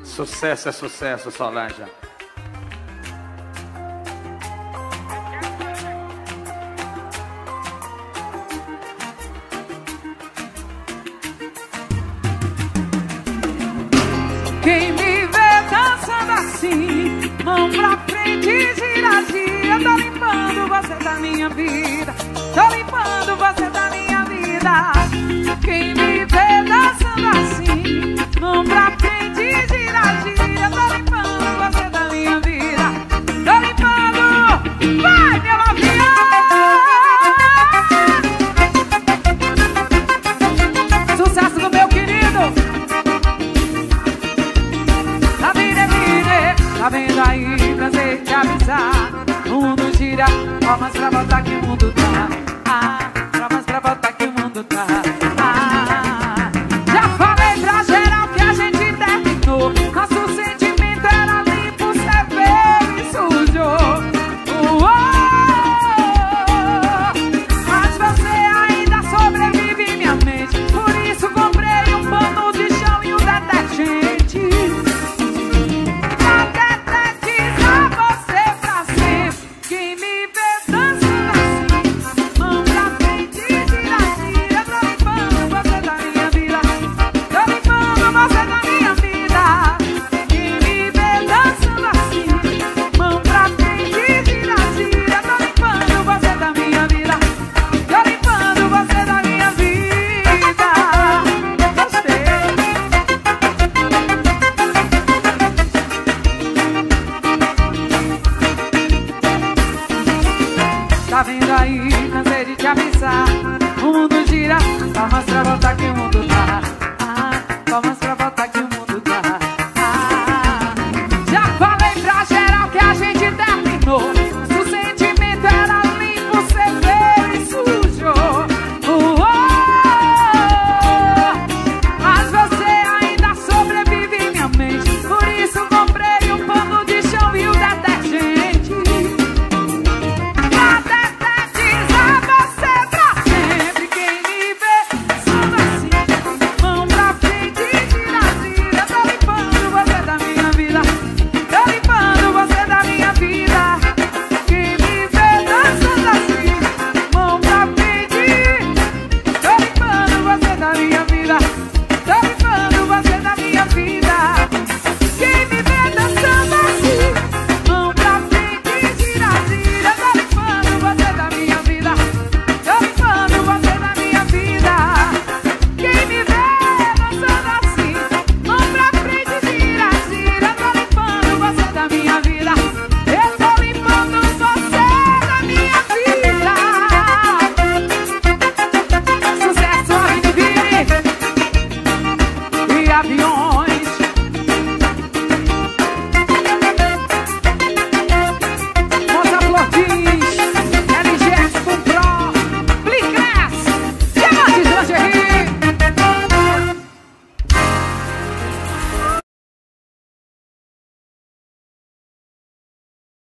Sucesso é sucesso, Solange. Quem me vê dançando assim, mão pra frente, gira, gira. Tô limpando você da minha vida, tô limpando você da minha vida. Quem me vê dançando assim, mão pra frente, gira, gira. Tô limpando você da minha vida, tô limpando. Vai, meu avião! Sucesso do meu querido. Tá vendo aí, prazer te avisar. O mundo gira, palmas pra voltar que o mundo tá.